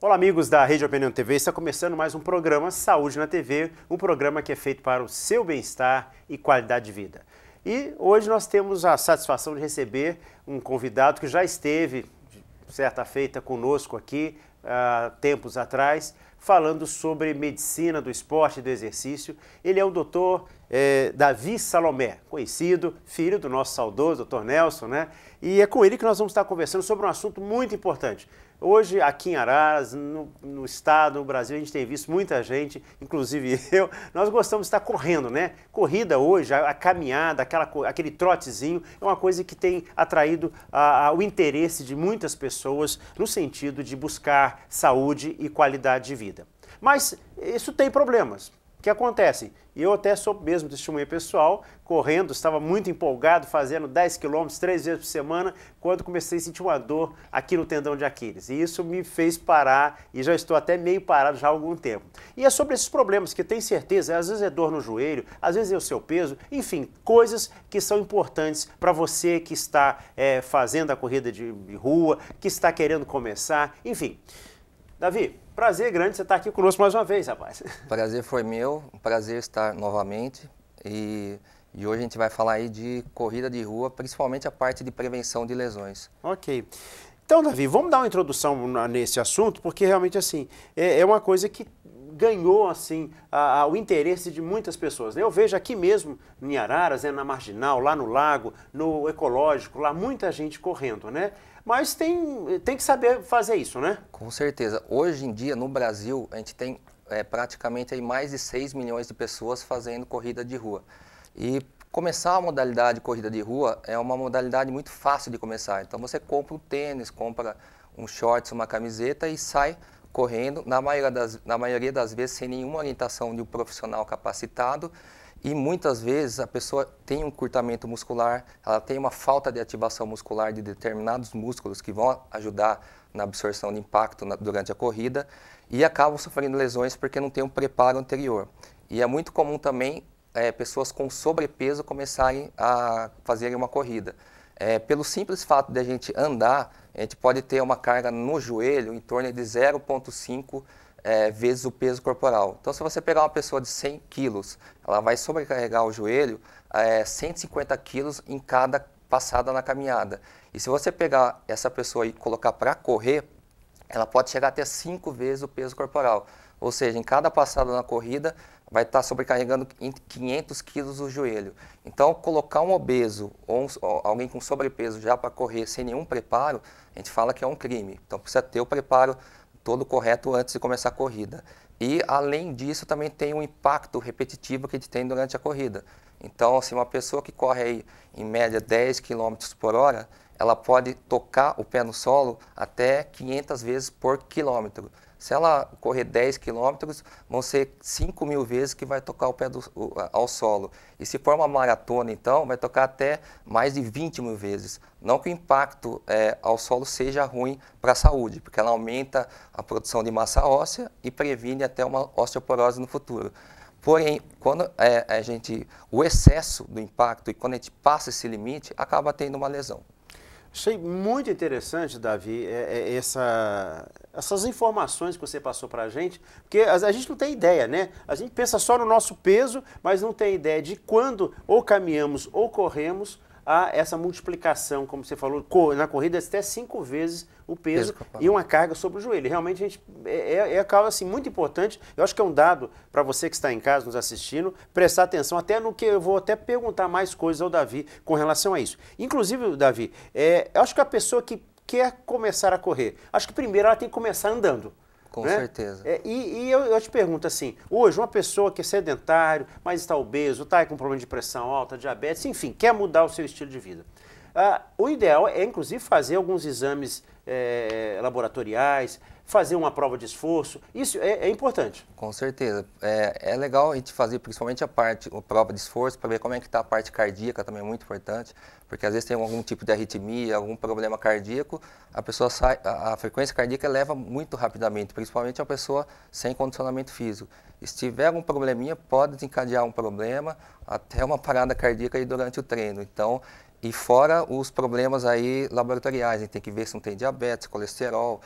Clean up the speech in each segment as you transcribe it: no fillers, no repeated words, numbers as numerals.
Olá, amigos da Rede Opinião TV, está começando mais um programa Saúde na TV, um programa que é feito para o seu bem-estar e qualidade de vida. E hoje nós temos a satisfação de receber um convidado que já esteve, certa feita, conosco aqui, há tempos atrás, falando sobre medicina do esporte e do exercício. Ele é o doutor Davi Salomé, conhecido, filho do nosso saudoso doutor Nelson, né? E é com ele que nós vamos estar conversando sobre um assunto muito importante. Hoje, aqui em Araras, no estado, no Brasil, a gente tem visto muita gente, inclusive eu, nós gostamos de estar correndo, né? Corrida hoje, a caminhada, aquele trotezinho, é uma coisa que tem atraído o interesse de muitas pessoas no sentido de buscar saúde e qualidade de vida. Mas isso tem problemas que acontecem. E eu até sou mesmo testemunha pessoal, correndo, estava muito empolgado, fazendo 10 quilômetros 3 vezes por semana, quando comecei a sentir uma dor aqui no tendão de Aquiles. E isso me fez parar, e já estou até meio parado já há algum tempo. E é sobre esses problemas que tenho certeza, às vezes é dor no joelho, às vezes é o seu peso, enfim, coisas que são importantes para você que está fazendo a corrida de rua, que está querendo começar, enfim. Davi, prazer grande você estar aqui conosco mais uma vez, rapaz. Prazer foi meu, um prazer estar novamente e hoje a gente vai falar aí de corrida de rua, principalmente a parte de prevenção de lesões. Ok. Então, Davi, vamos dar uma introdução nesse assunto, porque realmente assim, é uma coisa que ganhou assim o interesse de muitas pessoas. Eu vejo aqui mesmo em Araras, na Marginal, lá no Lago, no Ecológico, lá muita gente correndo, né? Mas tem que saber fazer isso, né? Com certeza. Hoje em dia, no Brasil, a gente tem praticamente aí mais de 6 milhões de pessoas fazendo corrida de rua. E começar a modalidade de corrida de rua é uma modalidade muito fácil de começar. Então você compra um tênis, compra um shorts, uma camiseta e sai correndo, na maioria das vezes sem nenhuma orientação de um profissional capacitado. E muitas vezes a pessoa tem um encurtamento muscular, ela tem uma falta de ativação muscular de determinados músculos que vão ajudar na absorção de impacto durante a corrida e acabam sofrendo lesões porque não tem um preparo anterior. E é muito comum também pessoas com sobrepeso começarem a fazerem uma corrida. Pelo simples fato de a gente andar, a gente pode ter uma carga no joelho em torno de 0,5 vezes o peso corporal. Então, se você pegar uma pessoa de 100 quilos, ela vai sobrecarregar o joelho 150 quilos em cada passada na caminhada. E se você pegar essa pessoa e colocar para correr, ela pode chegar até 5 vezes o peso corporal. Ou seja, em cada passada na corrida, vai estar sobrecarregando em 500 quilos o joelho. Então, colocar um obeso ou alguém com sobrepeso já para correr sem nenhum preparo, a gente fala que é um crime. Então, precisa ter o preparo todo correto antes de começar a corrida. E, além disso, também tem um impacto repetitivo que a gente tem durante a corrida. Então, assim, uma pessoa que corre aí, em média 10 km por hora, ela pode tocar o pé no solo até 500 vezes por quilômetro. Se ela correr 10 quilômetros, vão ser 5.000 vezes que vai tocar o pé ao solo. E se for uma maratona, então, vai tocar até mais de 20.000 vezes. Não que o impacto ao solo seja ruim para a saúde, porque ela aumenta a produção de massa óssea e previne até uma osteoporose no futuro. Porém, quando o excesso do impacto e quando a gente passa esse limite, acaba tendo uma lesão. Achei muito interessante, Davi, essas informações que você passou para a gente, porque a gente não tem ideia, né? A gente pensa só no nosso peso, mas não tem ideia de quando ou caminhamos ou corremos, há essa multiplicação, como você falou, na corrida até 5 vezes o peso e uma carga sobre o joelho. Realmente, a gente, algo assim, muito importante. Eu acho que é um dado para você que está em casa nos assistindo, prestar atenção até no que eu vou até perguntar mais coisas ao Davi com relação a isso. Inclusive, Davi, eu acho que a pessoa que quer começar a correr, acho que primeiro ela tem que começar andando. Com né? certeza. E eu te pergunto assim, hoje uma pessoa que é sedentário, mas está obeso, está com problema de pressão alta, diabetes, enfim, quer mudar o seu estilo de vida. O ideal é, inclusive, fazer alguns exames laboratoriais, fazer uma prova de esforço, isso é importante. Com certeza. É legal a gente fazer principalmente a prova de esforço para ver como é que está a parte cardíaca, também é muito importante, porque às vezes tem algum tipo de arritmia, algum problema cardíaco, a pessoa a frequência cardíaca eleva muito rapidamente, principalmente a pessoa sem condicionamento físico. E se tiver algum probleminha, pode desencadear um problema, até uma parada cardíaca aí durante o treino. Então, e fora os problemas aí laboratoriais, a gente tem que ver se não tem diabetes, colesterol,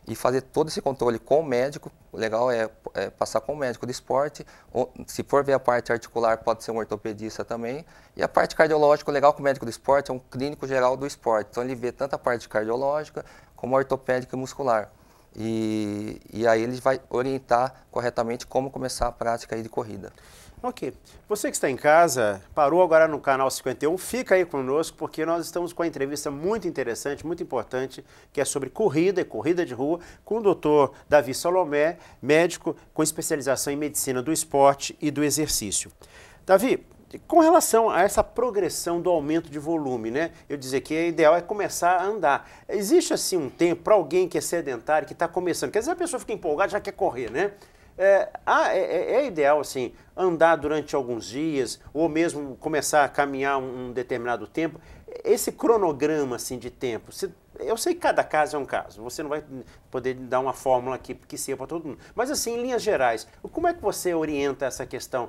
e fazer todo esse controle com o médico. O legal é passar com o médico do esporte, ou, se for ver a parte articular, pode ser um ortopedista também. E a parte cardiológica, o legal com o médico do esporte é um clínico geral do esporte. Então ele vê tanto a parte cardiológica como a ortopédica e muscular. E aí ele vai orientar corretamente como começar a prática aí de corrida. Ok. Você que está em casa, parou agora no canal 51, fica aí conosco porque nós estamos com uma entrevista muito interessante, muito importante, que é sobre corrida e corrida de rua, com o Dr. Davi Salomé, médico com especialização em medicina do esporte e do exercício. Davi, com relação a essa progressão do aumento de volume, né? Eu dizer que o ideal é começar a andar. Existe assim um tempo para alguém que é sedentário, que está começando, porque às vezes a pessoa fica empolgada, já quer correr, né? É ideal assim andar durante alguns dias ou mesmo começar a caminhar um determinado tempo. Esse cronograma assim de tempo, eu sei que cada caso é um caso, você não vai poder dar uma fórmula aqui que seja para todo mundo, mas assim, em linhas gerais, como é que você orienta essa questão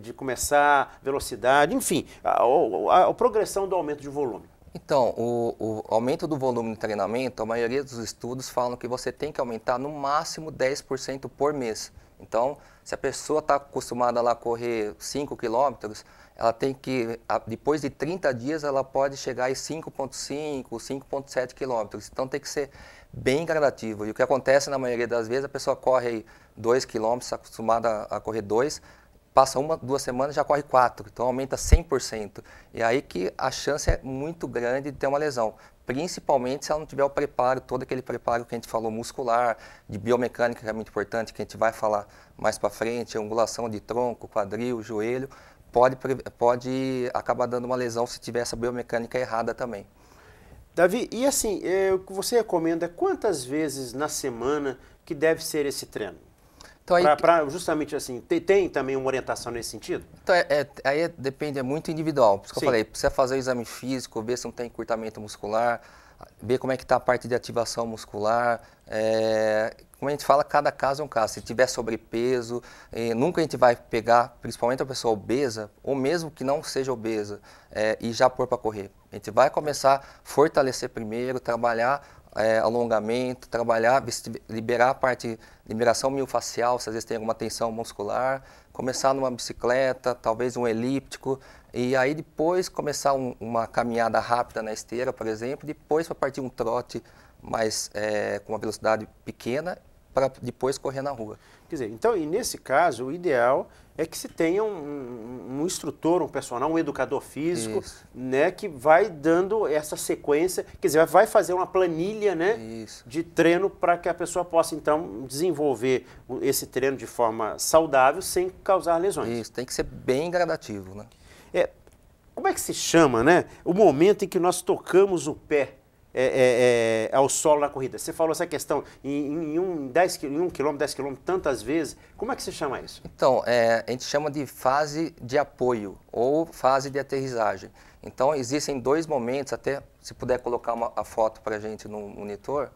de começar, velocidade, enfim, a progressão do aumento de volume? Então, o aumento do volume de treinamento, a maioria dos estudos falam que você tem que aumentar no máximo 10% por mês. Então, se a pessoa está acostumada a correr 5 quilômetros, ela tem que, depois de 30 dias, ela pode chegar em 5,5, 5,7 quilômetros. Então, tem que ser bem gradativo. E o que acontece na maioria das vezes, a pessoa corre 2 quilômetros, está acostumada a correr 2, passa 1, 2 semanas já corre 4, então aumenta 100%. E aí que a chance é muito grande de ter uma lesão, principalmente se ela não tiver o preparo, todo aquele preparo que a gente falou muscular, de biomecânica, que é muito importante, que a gente vai falar mais para frente, angulação de tronco, quadril, joelho, pode acabar dando uma lesão se tiver essa biomecânica errada também. Davi, e assim, o que você recomenda, quantas vezes na semana que deve ser esse treino? Então, justamente assim, tem também uma orientação nesse sentido? Então, aí depende, é muito individual. Por isso que eu falei, precisa fazer o exame físico, ver se não tem encurtamento muscular, ver como é que está a parte de ativação muscular. Como a gente fala, cada caso é um caso. Se tiver sobrepeso, nunca a gente vai pegar, principalmente a pessoa obesa, ou mesmo que não seja obesa, e já pôr para correr. A gente vai começar a fortalecer primeiro, trabalhar alongamento, liberar a parte, liberação miofascial, se às vezes tem alguma tensão muscular, começar numa bicicleta, talvez um elíptico, e aí depois começar uma caminhada rápida na esteira, por exemplo, depois para partir um trote mais com uma velocidade pequena, para depois correr na rua. Quer dizer, então, e nesse caso, o ideal é que se tenha um instrutor, um personal, um educador físico, né, que vai dando essa sequência, quer dizer, vai fazer uma planilha, né, de treino para que a pessoa possa, então, desenvolver esse treino de forma saudável sem causar lesões. Isso, tem que ser bem gradativo, né? Como é que se chama, né, o momento em que nós tocamos o pé ao solo na corrida? Você falou essa questão em 1 quilômetro, 10 quilômetros, tantas vezes. Como é que se chama isso? Então, a gente chama de fase de apoio ou fase de aterrissagem. Então, existem 2 momentos, até se puder colocar a foto para a gente no monitor,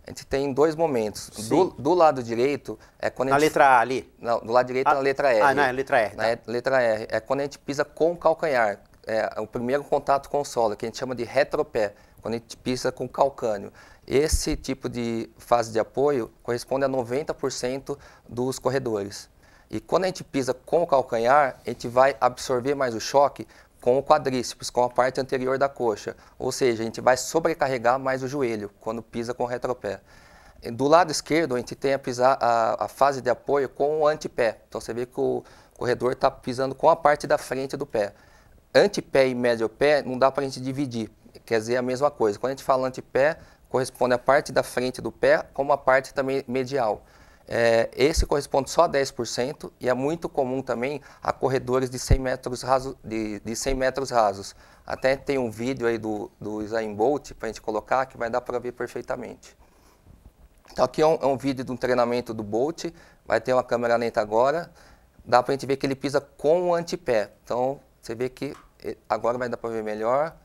a gente tem 2 momentos. Do lado direito é quando a gente... Na letra A ali? Não, do lado direito é na letra R. Na letra R. Tá. Na letra R. É quando a gente pisa com o calcanhar. É o primeiro contato com o solo, que a gente chama de retropé, quando a gente pisa com o calcânio. Esse tipo de fase de apoio corresponde a 90% dos corredores. E quando a gente pisa com o calcanhar, a gente vai absorver mais o choque com o quadríceps, com a parte anterior da coxa. Ou seja, a gente vai sobrecarregar mais o joelho quando pisa com o retropé. Do lado esquerdo, a gente tem a fase de apoio com o antepé. Então você vê que o corredor está pisando com a parte da frente do pé. Antepé e médio pé não dá para a gente dividir, quer dizer a mesma coisa. Quando a gente fala antepé, corresponde a parte da frente do pé como a parte também medial. Esse corresponde só a 10% e é muito comum também a corredores de 100 metros rasos. De 100 metros rasos. Até tem um vídeo aí do Usain Bolt para a gente colocar que vai dar para ver perfeitamente. Então aqui é um vídeo de um treinamento do Bolt, vai ter uma câmera lenta agora, dá para a gente ver que ele pisa com o antepé. Então você vê que agora vai dar para ver melhor,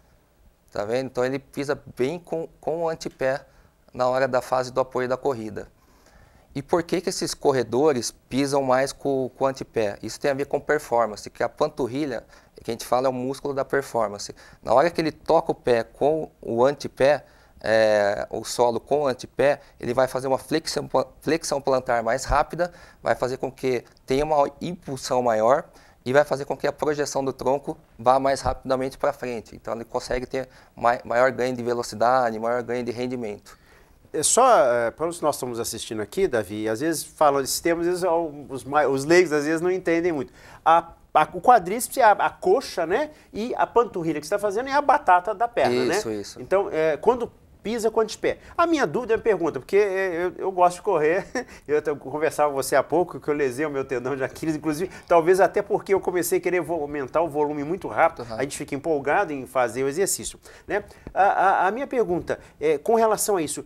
tá vendo? Então ele pisa bem com o antepé na hora da fase do apoio da corrida. E por que esses corredores pisam mais com o antepé? Isso tem a ver com performance, que a panturrilha, que a gente fala, é o músculo da performance. Na hora que ele toca o pé com o antepé, o solo com o antepé, ele vai fazer uma flexão plantar mais rápida, vai fazer com que tenha uma impulsão maior e vai fazer com que a projeção do tronco vá mais rapidamente para frente. Então ele consegue ter maior ganho de velocidade, maior ganho de rendimento. É só, para os que nós estamos assistindo aqui, Davi, às vezes falam desses termos, às vezes, os leigos às vezes não entendem muito. O quadríceps é a coxa, né? E a panturrilha que você está fazendo é a batata da perna, né? Isso. Então, quando pisa com o antepé. A minha dúvida é uma pergunta, porque eu gosto de correr, eu conversava com você há pouco, que eu lesei o meu tendão de Aquiles, inclusive, talvez até porque eu comecei a querer aumentar o volume muito rápido, a gente fica empolgado em fazer o exercício, né? A minha pergunta é, com relação a isso,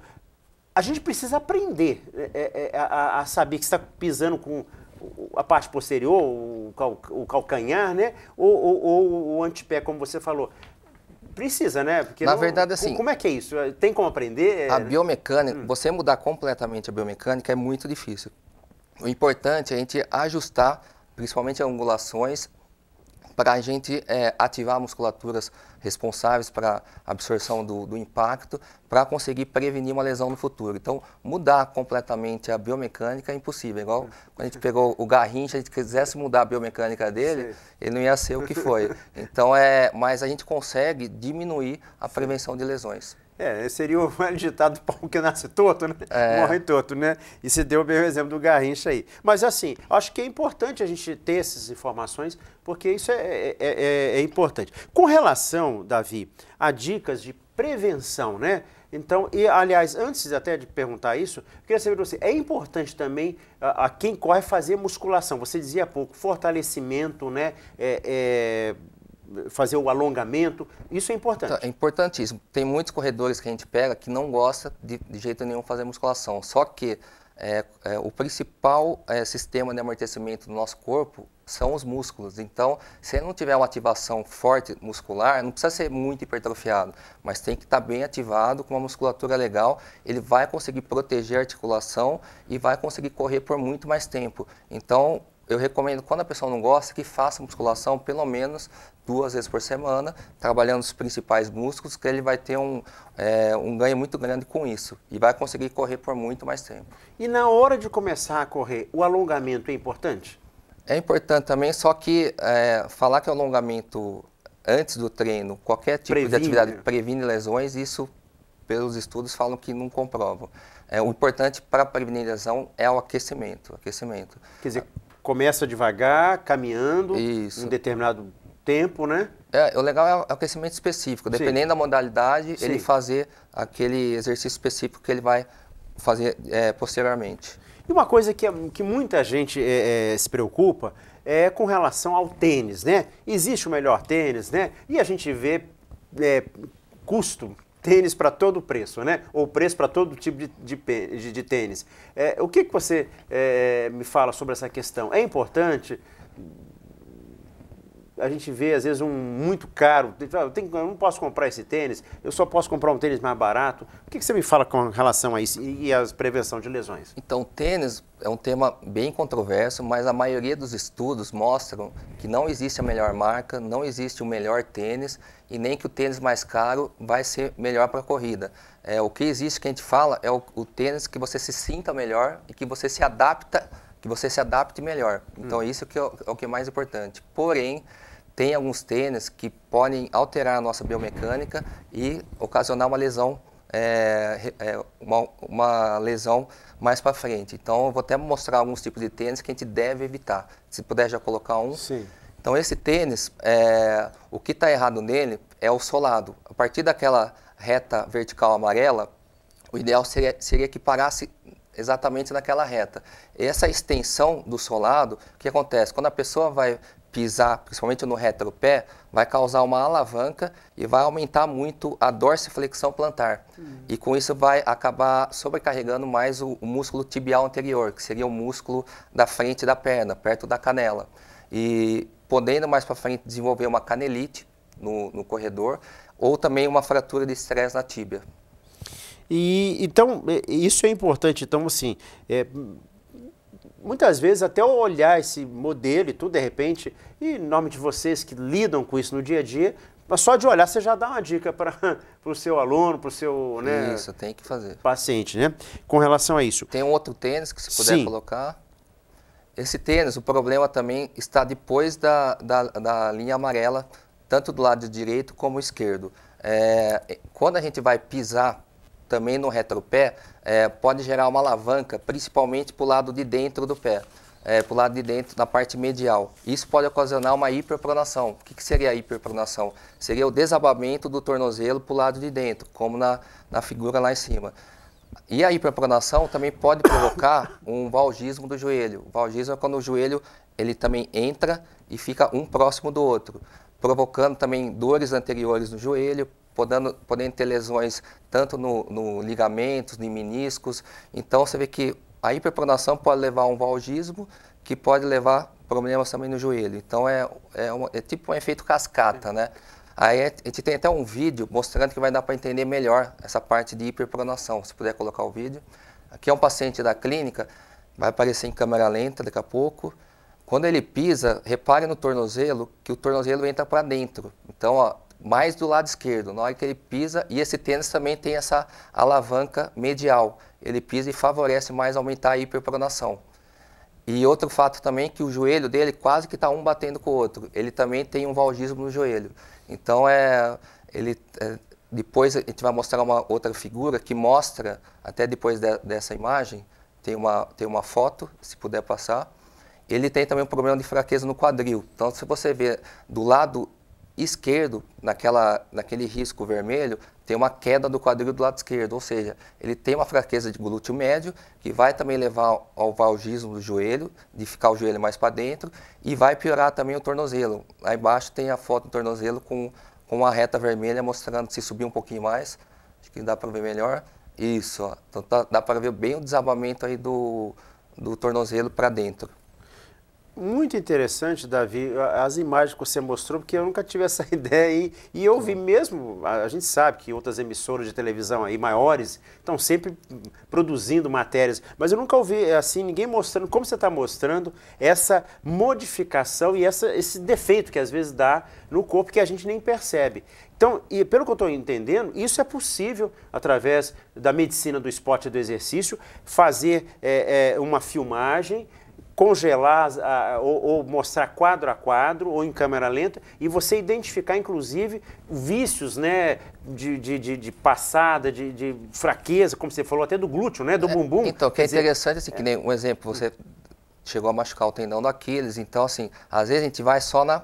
a gente precisa aprender a saber que está pisando com a parte posterior, o calcanhar, né? Ou o antepé, como você falou. Precisa, né? Porque na verdade, assim... Como é que é isso? Tem como aprender? A biomecânica, você mudar completamente a biomecânica é muito difícil. O importante é a gente ajustar, principalmente angulações, para a gente ativar musculaturas responsáveis para a absorção do impacto, para conseguir prevenir uma lesão no futuro. Então, mudar completamente a biomecânica é impossível. Igual quando a gente pegou o Garrincha, se a gente quisesse mudar a biomecânica dele, ele não ia ser o que foi. Então, mas a gente consegue diminuir a prevenção de lesões. Seria o ditado pau que nasce torto, né? Morre torto, né? E você deu bem o exemplo do Garrincha aí. Mas assim, acho que é importante a gente ter essas informações, porque isso é importante. Com relação, Davi, a dicas de prevenção, né? Então, e aliás, antes até de perguntar isso, eu queria saber de você, é importante também a quem corre fazer musculação. Você dizia há pouco, fortalecimento, né? Fazer o alongamento, isso é importante. É importantíssimo. Tem muitos corredores que a gente pega que não gosta de jeito nenhum fazer musculação. Só que o principal sistema de amortecimento do nosso corpo são os músculos. Então, se ele não tiver uma ativação forte muscular, não precisa ser muito hipertrofiado, mas tem que estar bem ativado, com uma musculatura legal, ele vai conseguir proteger a articulação e vai conseguir correr por muito mais tempo. Então, eu recomendo, quando a pessoa não gosta, que faça musculação pelo menos 2 vezes por semana, trabalhando os principais músculos, que ele vai ter um ganho muito grande com isso e vai conseguir correr por muito mais tempo. E na hora de começar a correr, o alongamento é importante? É importante também, só que falar que o alongamento antes do treino, qualquer tipo de atividade previne lesões, isso pelos estudos falam que não comprovam. O importante para prevenir lesão é o aquecimento. Quer dizer, começa devagar, caminhando, um determinado tempo, né? O legal é o aquecimento específico. Dependendo da modalidade, ele fazer aquele exercício específico que ele vai fazer posteriormente. E uma coisa que muita gente se preocupa é com relação ao tênis, né? Existe o melhor tênis, né? E a gente vê custo, tênis para todo preço, né? Ou preço para todo tipo de tênis. O que você me fala sobre essa questão? É importante? A gente vê, às vezes, um muito caro. Eu não posso comprar esse tênis, eu só posso comprar um tênis mais barato. O que você me fala com relação a isso e a prevenção de lesões? Então, tênis é um tema bem controverso, mas a maioria dos estudos mostram que não existe a melhor marca, não existe o melhor tênis e nem que o tênis mais caro vai ser melhor para a corrida. O que existe, que a gente fala, é o tênis que você se sinta melhor e que você se adapte melhor. Então, isso que é o que é mais importante. Porém, tem alguns tênis que podem alterar a nossa biomecânica e ocasionar uma lesão, uma lesão mais para frente. Então, eu vou até mostrar alguns tipos de tênis que a gente deve evitar. Se puder já colocar um. Sim. Então, esse tênis, o que está errado nele é o solado. A partir daquela reta vertical amarela, o ideal seria que parasse exatamente naquela reta. Essa extensão do solado, o que acontece? Quando a pessoa vai pisar, principalmente no retropé, vai causar uma alavanca e vai aumentar muito a dorsiflexão plantar. E com isso vai acabar sobrecarregando mais o músculo tibial anterior, que seria o músculo da frente da perna, perto da canela. E podendo mais para frente desenvolver uma canelite no corredor, ou também uma fratura de estresse na tíbia. Então, isso é importante. Então, assim, muitas vezes até eu olhar esse modelo e tudo, de repente, e em nome de vocês que lidam com isso no dia a dia, Mas só de olhar você já dá uma dica para o seu aluno, para o seu, né, Isso, tem que fazer. paciente, né? Com relação a isso. Tem um outro tênis que se puder colocar. Esse tênis, o problema também está depois da linha amarela, tanto do lado direito como esquerdo. Quando a gente vai pisar também no retropé, pode gerar uma alavanca, principalmente para o lado de dentro do pé. Para o lado de dentro, na parte medial. Isso pode ocasionar uma hiperpronação. O que seria a hiperpronação? Seria o desabamento do tornozelo para o lado de dentro, como na figura lá em cima. E a hiperpronação também pode provocar um valgismo do joelho. O valgismo é quando o joelho ele também entra e fica um próximo do outro, provocando também dores anteriores no joelho, podendo ter lesões tanto no ligamentos, em meniscos. Então você vê que a hiperpronação pode levar a um valgismo, que pode levar problemas também no joelho. Então é tipo um efeito cascata, né? Aí a gente tem até um vídeo mostrando que vai dar para entender melhor essa parte de hiperpronação. Se puder colocar o vídeo. Aqui é um paciente da clínica, vai aparecer em câmera lenta daqui a pouco. Quando ele pisa, repare no tornozelo, que o tornozelo entra para dentro. Então, ó, mais do lado esquerdo, na hora que ele pisa, e esse tênis também tem essa alavanca medial. Ele pisa e favorece mais aumentar a hiperpronação. E outro fato também é que o joelho dele quase que está um batendo com o outro. Ele também tem um valgismo no joelho. Então, depois a gente vai mostrar uma outra figura que mostra, até depois dessa imagem, tem uma foto, se puder passar. Ele tem também um problema de fraqueza no quadril. Então, se você ver do lado esquerdo, naquele risco vermelho, tem uma queda do quadril do lado esquerdo, ou seja, ele tem uma fraqueza de glúteo médio, que vai também levar ao valgismo do joelho, de ficar o joelho mais para dentro, e vai piorar também o tornozelo. Lá embaixo tem a foto do tornozelo com uma reta vermelha mostrando, se subir um pouquinho mais, acho que dá para ver melhor, isso, ó. Então dá para ver bem o desabamento aí do tornozelo para dentro. Muito interessante, Davi, as imagens que você mostrou, porque eu nunca tive essa ideia aí. E eu vi mesmo, a gente sabe que outras emissoras de televisão aí maiores estão sempre produzindo matérias, mas eu nunca ouvi assim ninguém mostrando, como você está mostrando, essa modificação e esse defeito que às vezes dá no corpo que a gente nem percebe. Então, e pelo que eu estou entendendo, isso é possível através da medicina do esporte e do exercício, fazer uma filmagem, congelar ou mostrar quadro a quadro ou em câmera lenta e você identificar inclusive vícios, né, de passada, de fraqueza, como você falou, até do glúteo, né, do bumbum. Então, o que é interessante, assim, que nem um exemplo, você chegou a machucar o tendão do Aquiles, então assim, às vezes a gente vai só na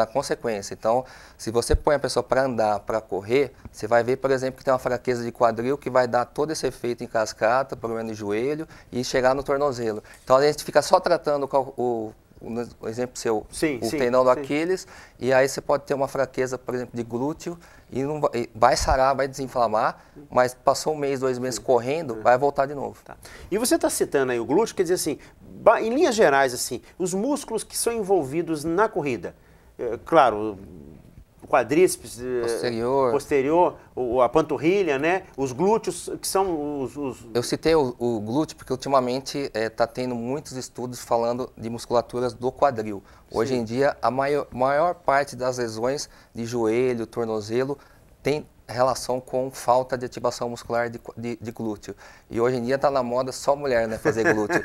consequência. Então, se você põe a pessoa para andar, para correr, você vai ver, por exemplo, que tem uma fraqueza de quadril que vai dar todo esse efeito em cascata, problema de joelho e chegar no tornozelo. Então, a gente fica só tratando o exemplo seu, o tendão do Aquiles, e aí você pode ter uma fraqueza, por exemplo, de glúteo, e vai sarar, vai desinflamar, mas passou um mês, 2 meses correndo, vai voltar de novo. Tá. E você está citando aí o glúteo, quer dizer assim, em linhas gerais, assim, os músculos que são envolvidos na corrida, claro, o quadríceps posterior, a panturrilha, né? Os glúteos, que são os... Eu citei o glúteo porque ultimamente está tendo muitos estudos falando de musculaturas do quadril. Hoje em dia, a maior parte das lesões de joelho, tornozelo, tem relação com falta de ativação muscular de glúteo. E hoje em dia está na moda só mulher, né, fazer glúteo.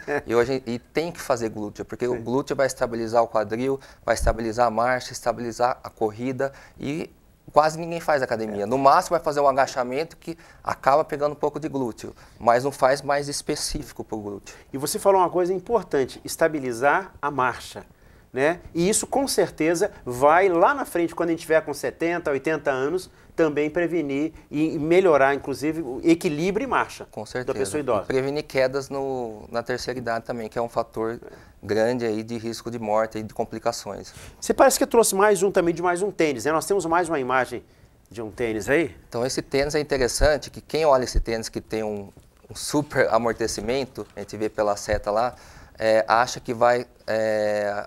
E tem que fazer glúteo, porque o glúteo vai estabilizar o quadril, vai estabilizar a marcha, estabilizar a corrida e quase ninguém faz academia. No máximo vai fazer um agachamento que acaba pegando um pouco de glúteo, mas não faz mais específico para o glúteo. E você falou uma coisa importante, estabilizar a marcha. Né? E isso com certeza vai lá na frente, quando a gente tiver com 70, 80 anos, também prevenir e melhorar, inclusive, o equilíbrio e marcha da pessoa idosa. E prevenir quedas na terceira idade também, que é um fator grande aí de risco de morte e de complicações. Você parece que trouxe mais um tênis, né? Nós temos mais uma imagem de um tênis aí. Então esse tênis é interessante, que quem olha esse tênis que tem um super amortecimento, a gente vê pela seta lá, acha que vai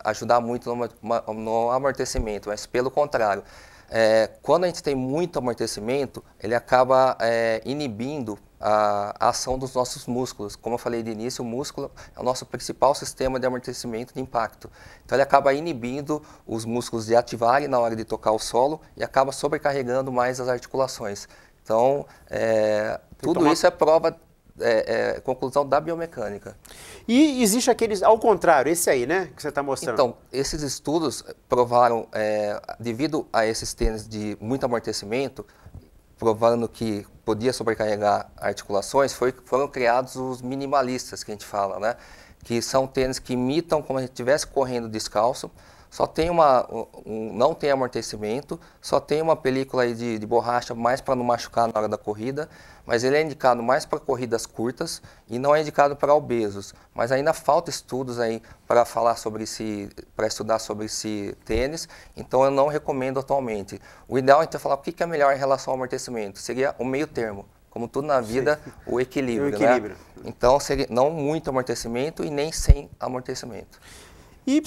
ajudar muito no amortecimento, mas pelo contrário. Quando a gente tem muito amortecimento, ele acaba inibindo a ação dos nossos músculos. Como eu falei de início, o músculo é o nosso principal sistema de amortecimento de impacto. Então ele acaba inibindo os músculos de ativarem na hora de tocar o solo e acaba sobrecarregando mais as articulações. Então, tudo isso é prova, conclusão da biomecânica. E existe aqueles, ao contrário, esse aí, né, que você está mostrando. Então, esses estudos provaram, devido a esses tênis de muito amortecimento, provando que podia sobrecarregar articulações, foram criados os minimalistas, que a gente fala, né? Que são tênis que imitam como a gente estivesse correndo descalço, só tem não tem amortecimento, só tem uma película aí de borracha mais para não machucar na hora da corrida, mas ele é indicado mais para corridas curtas e não é indicado para obesos. Mas ainda falta estudos aí para estudar sobre esse tênis, então eu não recomendo atualmente. O ideal é então falar o que é melhor em relação ao amortecimento, seria o meio termo. Como tudo na vida, o equilíbrio, né? Então, seria não muito amortecimento e nem sem amortecimento. E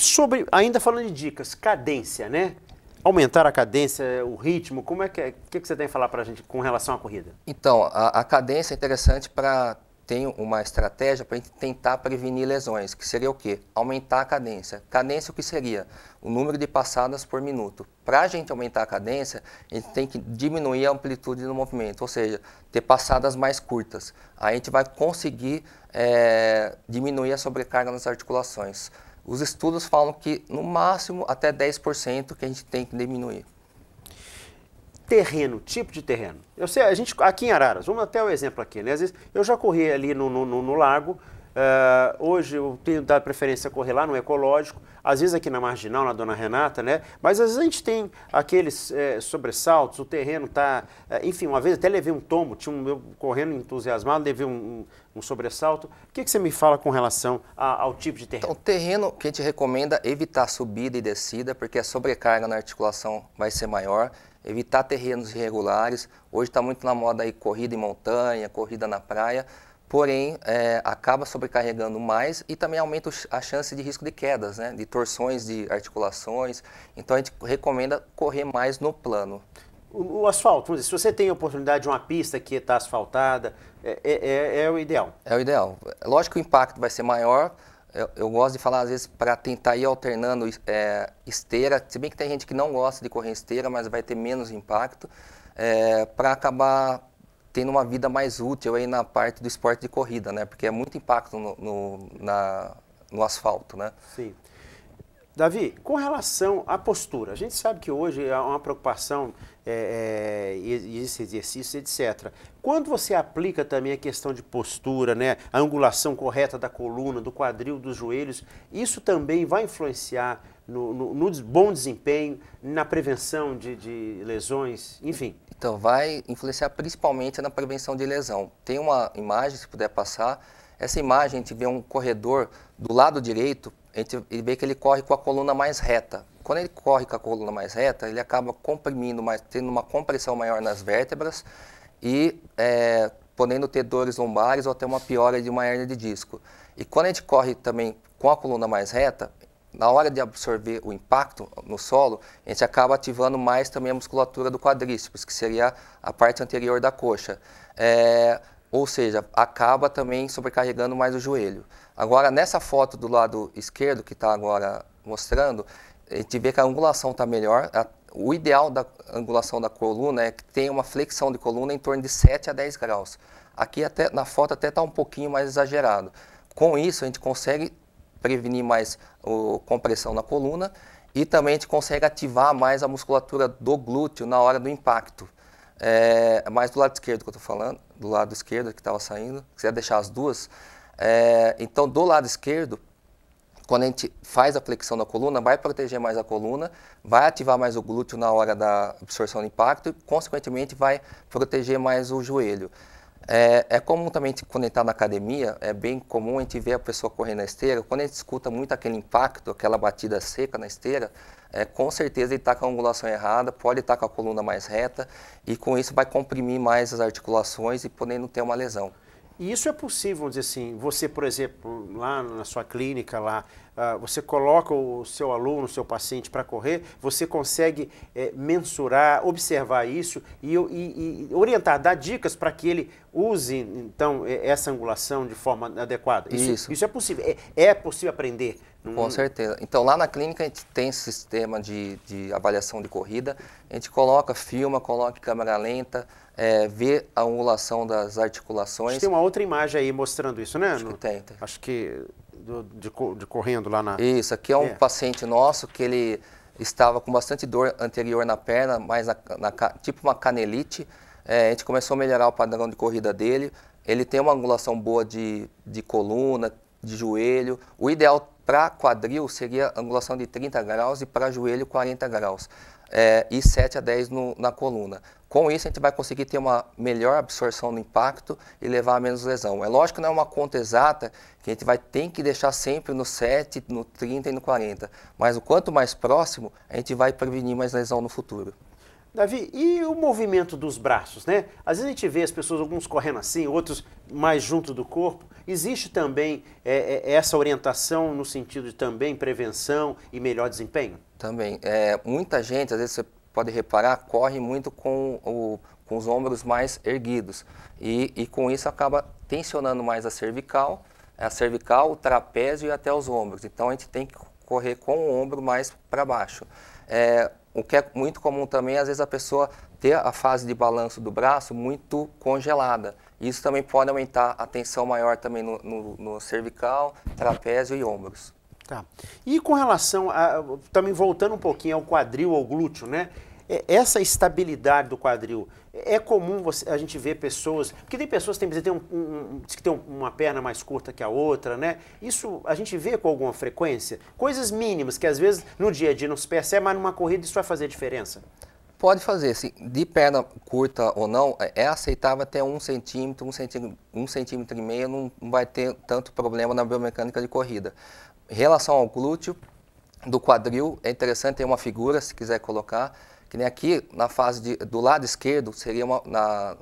ainda falando de dicas, cadência, né? Aumentar a cadência, o ritmo, como é que o que você tem a falar para a gente com relação à corrida? Então, a cadência é interessante para ter uma estratégia para a gente tentar prevenir lesões, que seria o quê? Aumentar a cadência. Cadência o que seria? O número de passadas por minuto. Para a gente aumentar a cadência, a gente tem que diminuir a amplitude do movimento, ou seja, ter passadas mais curtas. Aí a gente vai conseguir diminuir a sobrecarga nas articulações. Os estudos falam que, no máximo, até 10% que a gente tem que diminuir. Terreno, tipo de terreno. Eu sei, a gente, aqui em Araras, vamos até o exemplo aqui, né? Às vezes, eu já corri ali no lago, hoje eu tenho dado preferência a correr lá no ecológico, às vezes aqui na Marginal, na Dona Renata, né? Mas às vezes a gente tem aqueles sobressaltos, o terreno tá... enfim, uma vez até levei um tombo, eu correndo entusiasmado, levei um sobressalto. O que você me fala com relação ao tipo de terreno? Então, o terreno que a gente recomenda é evitar subida e descida, porque a sobrecarga na articulação vai ser maior. Evitar terrenos irregulares. Hoje está muito na moda aí corrida em montanha, corrida na praia. Porém, acaba sobrecarregando mais e também aumenta a chance de risco de quedas, né? De torções de articulações. Então, a gente recomenda correr mais no plano. O asfalto, vamos dizer, se você tem a oportunidade de uma pista que está asfaltada, é o ideal. É o ideal. Lógico que o impacto vai ser maior. Eu gosto de falar, às vezes, para tentar ir alternando esteira, se bem que tem gente que não gosta de correr em esteira, mas vai ter menos impacto, para acabar tendo uma vida mais útil aí na parte do esporte de corrida, né? Porque é muito impacto no asfalto, né? Sim. Davi, com relação à postura, a gente sabe que hoje há uma preocupação, esse exercício, etc. Quando você aplica também a questão de postura, né, a angulação correta da coluna, do quadril, dos joelhos, isso também vai influenciar no bom desempenho, na prevenção de lesões, enfim? Então, vai influenciar principalmente na prevenção de lesão. Tem uma imagem, se puder passar. Essa imagem, a gente vê um corredor do lado direito, a gente vê que ele corre com a coluna mais reta. Quando ele corre com a coluna mais reta, ele acaba comprimindo mais, tendo uma compressão maior nas vértebras e podendo ter dores lombares ou até uma piora de uma hérnia de disco. E quando a gente corre também com a coluna mais reta, na hora de absorver o impacto no solo, a gente acaba ativando mais também a musculatura do quadríceps, que seria a parte anterior da coxa. Ou seja, acaba também sobrecarregando mais o joelho. Agora, nessa foto do lado esquerdo, que está agora mostrando, a gente vê que a angulação está melhor. O ideal da angulação da coluna é que tenha uma flexão de coluna em torno de 7 a 10 graus. Aqui até, na foto até está um pouquinho mais exagerado. Com isso, a gente consegue prevenir mais a compressão na coluna e também a gente consegue ativar mais a musculatura do glúteo na hora do impacto. Mais do lado esquerdo que eu estou falando, do lado esquerdo que estava saindo, se quiser deixar as duas. Então, do lado esquerdo, quando a gente faz a flexão da coluna, vai proteger mais a coluna, vai ativar mais o glúteo na hora da absorção do impacto e, consequentemente, vai proteger mais o joelho. Comum também, quando a gente está na academia, é bem comum a gente ver a pessoa correndo na esteira. Quando a gente escuta muito aquele impacto, aquela batida seca na esteira, com certeza ele está com a angulação errada, pode estar com a coluna mais reta e com isso vai comprimir mais as articulações e podendo ter uma lesão. E isso é possível, vamos dizer assim, você, por exemplo, lá na sua clínica, lá, você coloca o seu aluno, o seu paciente para correr, você consegue mensurar, observar isso e orientar, dar dicas para que ele use, então, essa angulação de forma adequada. Isso é possível. É possível aprender. Com certeza. Então, lá na clínica, a gente tem esse sistema de avaliação de corrida. A gente coloca, filma, coloca em câmera lenta, vê a angulação das articulações. Tem uma outra imagem aí mostrando isso, né? Acho que tem. Acho que de correndo lá na... Isso, aqui é um paciente nosso que ele estava com bastante dor anterior na perna, mais tipo uma canelite. A gente começou a melhorar o padrão de corrida dele. Ele tem uma angulação boa de coluna, de joelho. O ideal para quadril seria angulação de 30 graus e para joelho 40 graus. E 7 a 10 na coluna. Com isso, a gente vai conseguir ter uma melhor absorção do impacto e levar a menos lesão. É lógico que não é uma conta exata, que a gente tem que deixar sempre no 7, no 30 e no 40. Mas o quanto mais próximo, a gente vai prevenir mais lesão no futuro. Davi, e o movimento dos braços, né? Às vezes a gente vê as pessoas, alguns correndo assim, outros mais junto do corpo. Existe também essa orientação no sentido de também prevenção e melhor desempenho? Também. Muita gente, às vezes você pode reparar, corre muito com os ombros mais erguidos. E com isso acaba tensionando mais a cervical, o trapézio e até os ombros. Então a gente tem que correr com o ombro mais para baixo. O que é muito comum também, às vezes a pessoa ter a fase de balanço do braço muito congelada. Isso também pode aumentar a tensão maior também no cervical, trapézio e ombros. Tá. E com relação a, também voltando um pouquinho ao quadril, ao glúteo, né? Essa estabilidade do quadril, é comum a gente ver pessoas, porque tem pessoas que tem uma perna mais curta que a outra, né? Isso a gente vê com alguma frequência? Coisas mínimas que às vezes no dia a dia não se percebe, mas numa corrida isso vai fazer diferença? Pode fazer, sim. De perna curta ou não, é aceitável até 1 centímetro, 1 centímetro e meio, não vai ter tanto problema na biomecânica de corrida. Em relação ao glúteo, do quadril, é interessante ter uma figura, se quiser colocar, que nem aqui, na fase do lado esquerdo, seria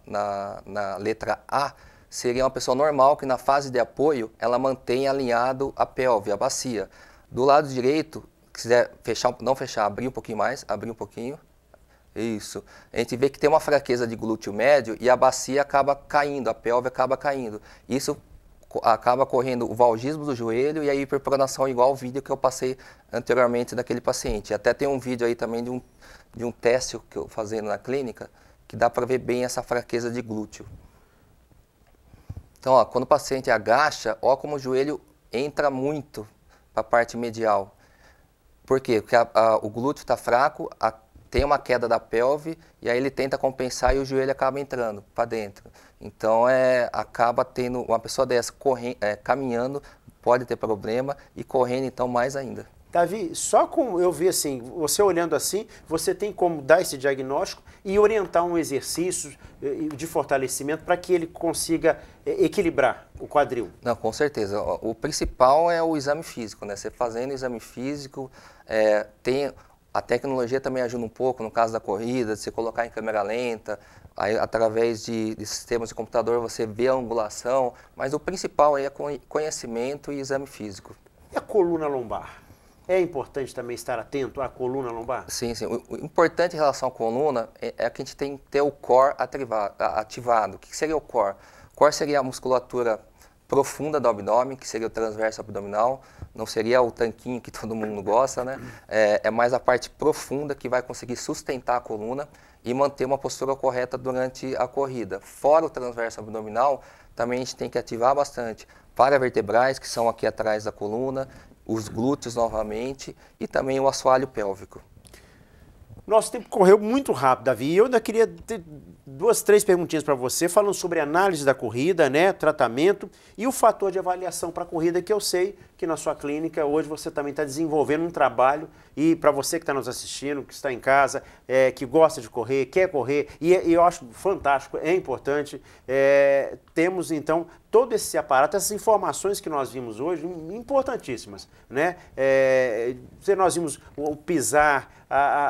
na letra A, seria uma pessoa normal que na fase de apoio, ela mantém alinhado a pelve, a bacia. Do lado direito, se quiser fechar, não fechar, abrir um pouquinho mais, abrir um pouquinho. Isso. A gente vê que tem uma fraqueza de glúteo médio e a bacia acaba caindo, a pelve acaba caindo. Isso acaba correndo o valgismo do joelho e a hiperpronação, igual ao vídeo que eu passei anteriormente daquele paciente. Até tem um vídeo aí também de um teste que eu fazendo na clínica, que dá para ver bem essa fraqueza de glúteo. Então, ó, quando o paciente agacha, ó como o joelho entra muito para a parte medial. Por quê? Porque o glúteo está fraco, tem uma queda da pelve e aí ele tenta compensar e o joelho acaba entrando para dentro. Então acaba tendo uma pessoa dessa caminhando, pode ter problema e correndo então mais ainda. Davi, só com eu ver assim, você olhando assim, você tem como dar esse diagnóstico e orientar um exercício de fortalecimento para que ele consiga equilibrar o quadril. Não, com certeza. O principal é o exame físico, né? Você fazendo o exame físico, a tecnologia também ajuda um pouco, no caso da corrida, de você colocar em câmera lenta, aí, através de sistemas de computador você vê a angulação, mas o principal é conhecimento e exame físico. E a coluna lombar? É importante também estar atento à coluna lombar? Sim, sim. O importante em relação à coluna é que a gente tem que ter o core ativado. O que seria o core? O core seria a musculatura profunda do abdômen, que seria o transverso abdominal, não seria o tanquinho que todo mundo gosta, né? É mais a parte profunda que vai conseguir sustentar a coluna e manter uma postura correta durante a corrida. Fora o transverso abdominal, também a gente tem que ativar bastante paravertebrais, que são aqui atrás da coluna, os glúteos novamente e também o assoalho pélvico. Nosso tempo correu muito rápido, Davi, e eu ainda queria ter 2, 3 perguntinhas para você, falando sobre análise da corrida, né, tratamento e o fator de avaliação para a corrida, que eu sei que na sua clínica hoje você também está desenvolvendo um trabalho, e para você que está nos assistindo, que está em casa, que gosta de correr, quer correr, e eu acho fantástico, é importante, temos então todo esse aparato, essas informações que nós vimos hoje, importantíssimas, né? Nós vimos o pisar,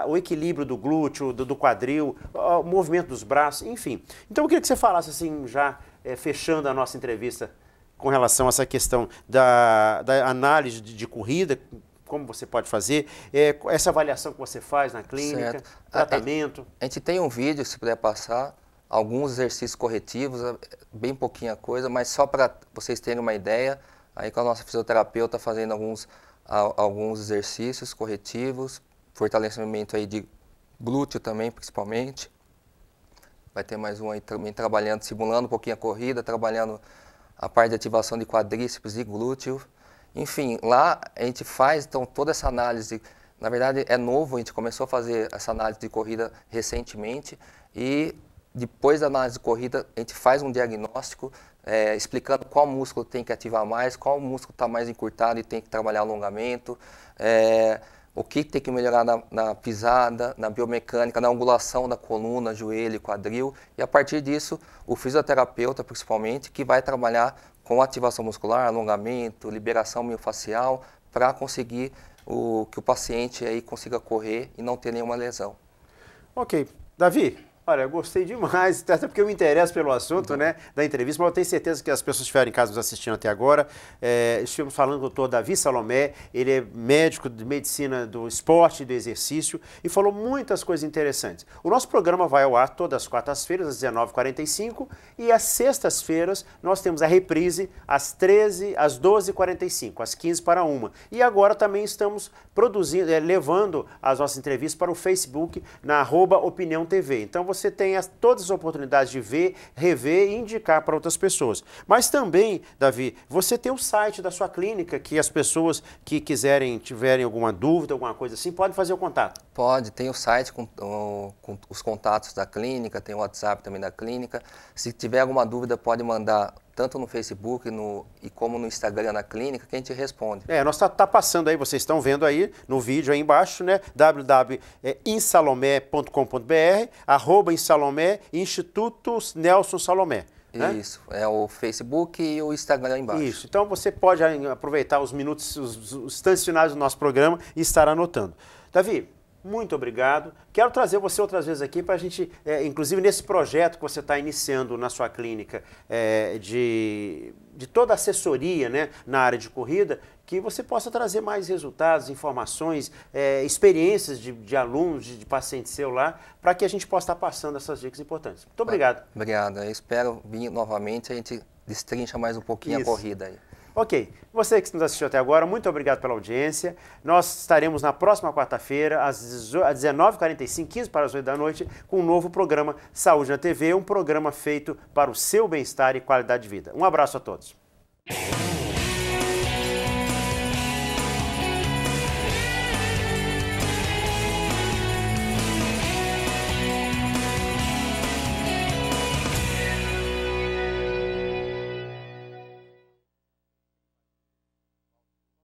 o equilíbrio do glúteo, do quadril, o movimento dos braços, enfim. Então eu queria que você falasse assim já, fechando a nossa entrevista com relação a essa questão da análise de corrida, como você pode fazer, essa avaliação que você faz na clínica, certo. tratamento. A gente tem um vídeo, se puder passar, alguns exercícios corretivos, bem pouquinha coisa, mas só para vocês terem uma ideia, aí com a nossa fisioterapeuta fazendo alguns exercícios corretivos, fortalecimento aí de glúteo também, principalmente. Vai ter mais um aí também trabalhando, simulando um pouquinho a corrida, trabalhando a parte de ativação de quadríceps e glúteo. Enfim, lá a gente faz então toda essa análise. Na verdade é novo, a gente começou a fazer essa análise de corrida recentemente e depois da análise de corrida a gente faz um diagnóstico explicando qual músculo tem que ativar mais, qual músculo está mais encurtado e tem que trabalhar alongamento, o que tem que melhorar na pisada, na biomecânica, na angulação da coluna, joelho e quadril. E a partir disso, o fisioterapeuta, principalmente, que vai trabalhar com ativação muscular, alongamento, liberação miofascial, para conseguir que o paciente aí consiga correr e não ter nenhuma lesão. Ok. Davi, olha, eu gostei demais, até porque eu me interesso pelo assunto, né, da entrevista, mas eu tenho certeza que as pessoas que estiveram em casa nos assistindo até agora, estivemos falando com o Dr. Davi Salomé, ele é médico de medicina do esporte e do exercício e falou muitas coisas interessantes. O nosso programa vai ao ar todas as quartas-feiras, às 19h45, e às sextas-feiras nós temos a reprise às 12h45, às 15h45. E agora também estamos produzindo, levando as nossas entrevistas para o Facebook, na @Opinião TV. Então você tem todas as oportunidades de ver, rever e indicar para outras pessoas. Mas também, Davi, você tem o site da sua clínica, que as pessoas que tiverem alguma dúvida, alguma coisa assim, podem fazer o contato. Pode, tem o site com os contatos da clínica, tem o WhatsApp também da clínica. Se tiver alguma dúvida, pode mandar tanto no Facebook e como no Instagram da clínica, que a gente responde. Nós tá passando aí, vocês estão vendo aí no vídeo aí embaixo, né? www.insalomé.com.br, @insalomé, Instituto Nelson Salomé. Isso, é o Facebook e o Instagram aí embaixo. Isso, então você pode aproveitar os minutos, os instantes finais do nosso programa e estar anotando. Davi, muito obrigado. Quero trazer você outras vezes aqui para a gente, inclusive nesse projeto que você está iniciando na sua clínica, de toda a assessoria, né, na área de corrida, que você possa trazer mais resultados, informações, experiências de alunos, de pacientes seus lá, para que a gente possa estar passando essas dicas importantes. Muito obrigado. Obrigado. Eu espero vir novamente, a gente destrincha mais um pouquinho a corrida aí. Ok, você que nos assistiu até agora, muito obrigado pela audiência. Nós estaremos na próxima quarta-feira, às 19h45, 15 para as 8 da noite, com um novo programa Saúde na TV, um programa feito para o seu bem-estar e qualidade de vida. Um abraço a todos.